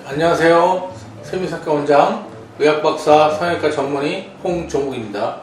안녕하세요. 세미상과 원장, 의학박사, 성형외과 전문의 홍종국입니다.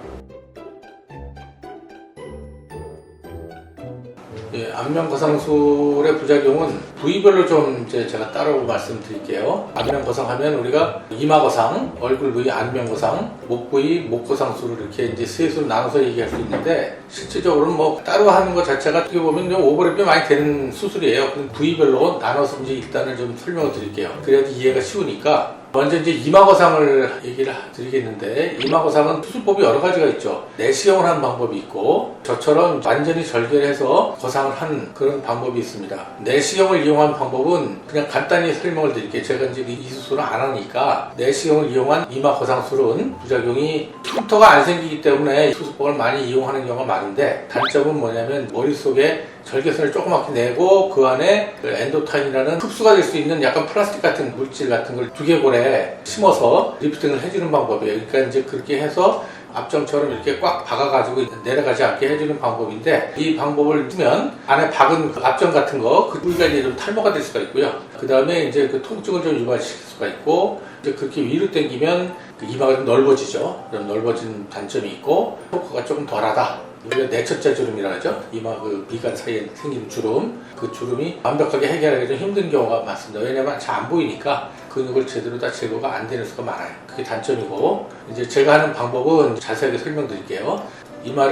안면거상술의 부작용은 부위별로 좀 제가 따로 말씀드릴게요. 안면거상하면 우리가 이마거상, 얼굴 부위 안면거상, 목 부위 목거상술을 이렇게 이제 셋으로 나눠서 얘기할 수 있는데, 실질적으로는 뭐 따로 하는 것 자체가 어떻게 보면 좀 오버랩이 많이 되는 수술이에요. 부위별로 나눠서 이제 일단은 좀 설명을 드릴게요. 그래야지 이해가 쉬우니까. 먼저 이제 이마거상을 얘기를 드리겠는데, 이마거상은 수술법이 여러 가지가 있죠. 내시경을 하는 방법이 있고, 저처럼 완전히 절개를 해서 거상을 하는 그런 방법이 있습니다. 내시경을 이용한 방법은 그냥 간단히 설명을 드릴게요. 제가 이제 이 수술을 안 하니까. 내시경을 이용한 이마거상술은 부작용이 흉터가 안 생기기 때문에 수술법을 많이 이용하는 경우가 많은데, 단점은 뭐냐면 머릿속에 절개선을 조그맣게 내고 그 안에 엔도타인이라는 흡수가 될 수 있는 약간 플라스틱 같은 물질 같은 걸 두개골에 심어서 리프팅을 해주는 방법이에요. 그러니까 이제 그렇게 해서 압정처럼 이렇게 꽉 박아가지고 내려가지 않게 해주는 방법인데, 이 방법을 쓰면 안에 박은 그 압정 같은 거, 그 부위가 이제 좀 탈모가 될 수가 있고요. 그 다음에 이제 그 통증을 좀 유발시킬 수가 있고, 이제 그렇게 위로 당기면 그 이마가 좀 넓어지죠. 그럼 넓어진 단점이 있고, 효과가 조금 덜하다. 우리가 내천자 주름이라고 하죠. 이마 그 미간 사이에 생긴 주름, 그 주름이 완벽하게 해결하기 좀 힘든 경우가 많습니다. 왜냐면 잘 안 보이니까 근육을 제대로 다 제거가 안 되는 수가 많아요. 그게 단점이고, 이제 제가 하는 방법은 자세하게 설명드릴게요. 이마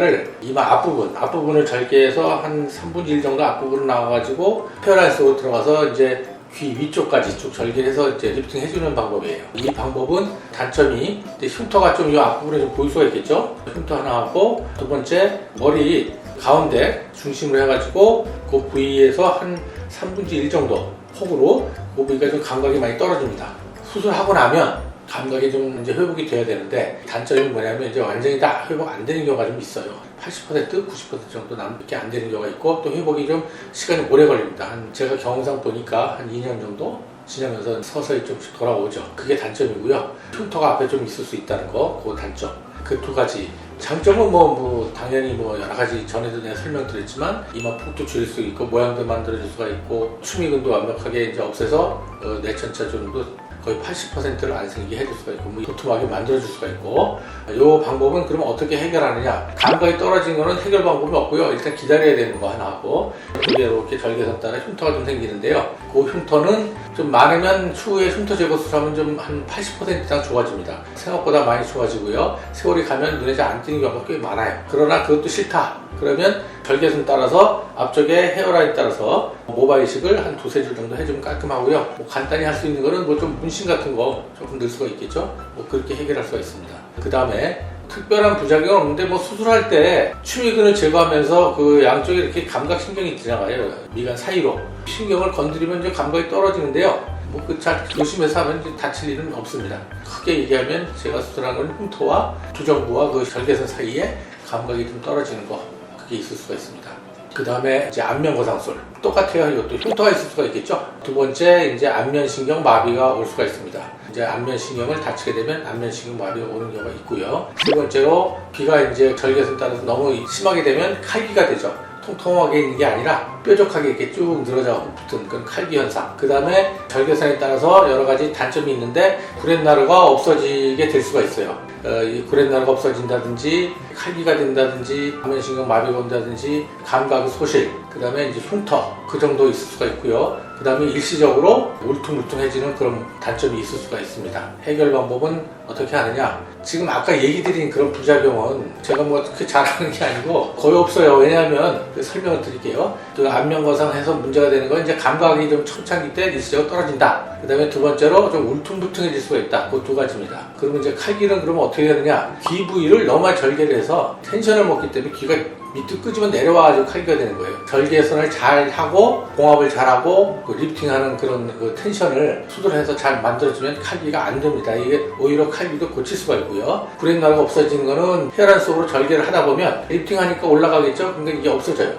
앞부분을 절개해서 한 3분의 1 정도 앞부분으로 나와가지고 헤어라인 속으로 들어가서 이제 귀 위쪽까지 쭉 절개해서 이제 리프팅 해주는 방법이에요. 이 방법은 단점이 흉터가 좀 이 앞부분에 좀 보일 수가 있겠죠. 흉터 하나 하고, 두 번째 머리 가운데 중심으로 해가지고 그 부위에서 한 3분의 1 정도 폭으로 그 부위가 좀 감각이 많이 떨어집니다. 수술하고 나면 감각이 좀 이제 회복이 돼야 되는데, 단점이 뭐냐면 이제 완전히 다 회복 안 되는 경우가 좀 있어요. 80%, 90% 정도 남밖에 안 되는 경우가 있고, 또 회복이 좀 시간이 오래 걸립니다. 제가 경험상 보니까 한 2년 정도 지나면서 서서히 좀씩 돌아오죠. 그게 단점이고요. 흉터가 앞에 좀 있을 수 있다는 거, 그 단점. 그 두 가지. 장점은 당연히 여러 가지 전에도 내가 설명드렸지만, 이마 폭도 줄일 수 있고, 모양도 만들어줄 수가 있고, 추미근도 완벽하게 이제 없애서 내천자 주름도 거의 80%를 안 생기게 해줄 수가 있고, 도톰하게 만들어줄 수가 있고. 이 방법은 그러면 어떻게 해결하느냐? 감각이 떨어진 거는 해결 방법이 없고요. 일단 기다려야 되는 거 하나 하고, 이렇게 절개선 따라 흉터가 좀 생기는데요. 그 흉터는 좀 많으면 추후에 흉터 제거 수술하면 좀 한 80% 이상 좋아집니다. 생각보다 많이 좋아지고요. 세월이 가면 눈에 잘 안 띄는 경우가 꽤 많아요. 그러나 그것도 싫다. 그러면 절개선 따라서 앞쪽에 헤어라인 따라서 모바이식을 한 2-3줄 정도 해주면 깔끔하고요. 간단히 할 수 있는 거는 좀 문신 같은 거 조금 넣을 수가 있겠죠. 그렇게 해결할 수가 있습니다. 그 다음에 특별한 부작용은 없는데, 수술할 때 추미근을 제거하면서 그 양쪽에 이렇게 감각신경이 지나가요. 미간 사이로. 신경을 건드리면 이제 감각이 떨어지는데요. 잘 조심해서 하면 이제 다칠 일은 없습니다. 크게 얘기하면 제가 수술한 건 흉터와 주정부와 그 절개선 사이에 감각이 좀 떨어지는 거, 그게 있을 수가 있습니다. 그 다음에 이제 안면거상술 똑같아요. 이것도 흉터가 있을 수가 있겠죠. 두 번째, 이제 안면신경 마비가 올 수가 있습니다. 이제 안면신경을 다치게 되면 안면신경 마비가 오는 경우가 있고요. 세 번째로, 귀가 이제 절개선 따라서 너무 심하게 되면 칼기가 되죠. 통통하게 있는 게 아니라 뾰족하게 이렇게 쭉 늘어져 붙은 그런 칼기 현상. 그 다음에 절개선에 따라서 여러 가지 단점이 있는데, 구렛나루가 없어지게 될 수가 있어요. 이 구렛나루가 없어진다든지, 칼기가 된다든지, 안면신경 마비가 온다든지, 감각의 소실, 그 다음에 이제 흉터, 그 정도 있을 수가 있고요. 그 다음에 일시적으로 울퉁불퉁해지는 그런 단점이 있을 수가 있습니다. 해결 방법은 어떻게 하느냐? 지금 아까 얘기 드린 그런 부작용은 제가 그렇게 잘하는 게 아니고 거의 없어요. 왜냐하면 설명을 드릴게요. 그 안면거상해서 문제가 되는 건 이제 감각이 좀 초창기 때 일시적으로 떨어진다. 그 다음에 두 번째로 좀 울퉁불퉁해질 수가 있다. 그 두 가지입니다. 그러면 이제 칼기는 그러면 어떻게 되느냐? 귀 부위를 너무 많이 절개를 해서 텐션을 먹기 때문에 귀가 밑으로 끄집어 내려와가지고 칼기가 되는 거예요. 절개선을 잘 하고 봉합을 잘 하고 리프팅하는 그런 텐션을 수술해서 잘 만들어주면 칼기가 안 됩니다. 이게 오히려 칼기도 고칠 수가 있고요. 구렛나루가 없어지는 거는 헤어라인 속으로 절개를 하다 보면 리프팅하니까 올라가겠죠. 근데 이게 없어져요.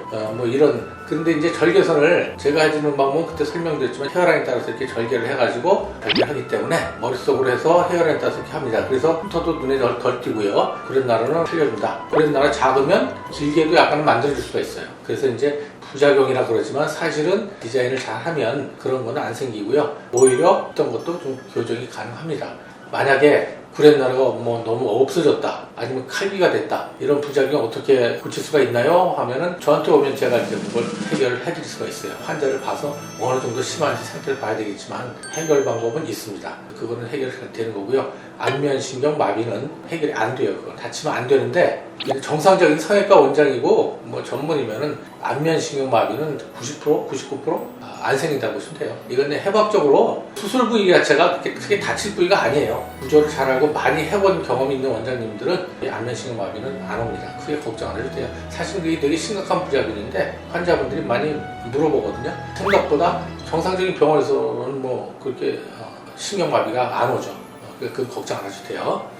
이런. 근데 이제 절개선을 제가 해주는 방법은 그때 설명드렸지만, 헤어라인 따라서 이렇게 절개를 해가지고 절개하기 때문에 머릿속으로 해서 헤어라인 따라서 이렇게 합니다. 그래서 흉터도 눈에 덜 띄고요. 구렛나루는 살려준다. 구렛나루가 작으면 길게도 약간 만들어줄 수가 있어요. 그래서 이제 부작용이라 그러지만 사실은 디자인을 잘 하면 그런 거는 안 생기고요. 오히려 어떤 것도 좀 교정이 가능합니다. 만약에 구렛나루가 뭐 너무 없어졌다, 아니면 칼비가 됐다, 이런 부작용 어떻게 고칠 수가 있나요? 하면은 저한테 오면 제가 이제 그걸 해결을 해드릴 수가 있어요. 환자를 봐서 어느 정도 심한지 상태를 봐야 되겠지만 해결 방법은 있습니다. 그거는 해결되는 거고요. 안면신경 마비는 해결이 안 돼요. 그건 다치면 안 되는데, 정상적인 성형외과 원장이고 뭐 전문이면은 안면신경 마비는 90%, 99% 안 생긴다고 보시면 돼요. 이건 해박적으로 수술 부위 자체가 그렇게 크게 다칠 부위가 아니에요. 구조를 잘 알고 많이 해본 경험이 있는 원장님들은 이 안면신경 마비는 안 옵니다. 크게 걱정 안 해도 돼요. 사실 그게 되게 심각한 부작용인데 환자분들이 많이 물어보거든요. 생각보다 정상적인 병원에서는 뭐 그렇게 신경 마비가 안 오죠. 그 걱정 안 하셔도 돼요.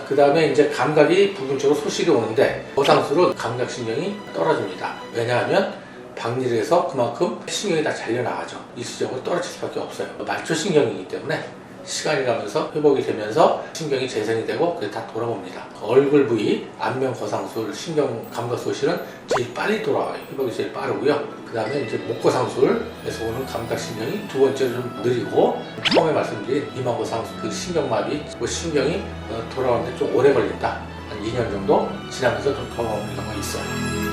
그 다음에 이제 감각이 부분적으로 소실이 오는데 거상술은 감각신경이 떨어집니다. 왜냐하면 박리를 해서 그만큼 신경이 다 잘려나가죠. 일시적으로 떨어질 수밖에 없어요. 말초신경이기 때문에 시간이 가면서 회복이 되면서 신경이 재생이 되고 그게 다 돌아옵니다. 얼굴 부위, 안면 거상술, 신경 감각 소실은 제일 빨리 돌아와요. 회복이 제일 빠르고요. 그 다음에 이제 목거상술에서 오는 감각신경이 두 번째로 좀 느리고, 처음에 말씀드린 이마거상술, 그 신경마비, 그 신경이 돌아오는데 좀 오래 걸린다. 한 2년 정도 지나면서 좀 돌아오는 경우가 있어요.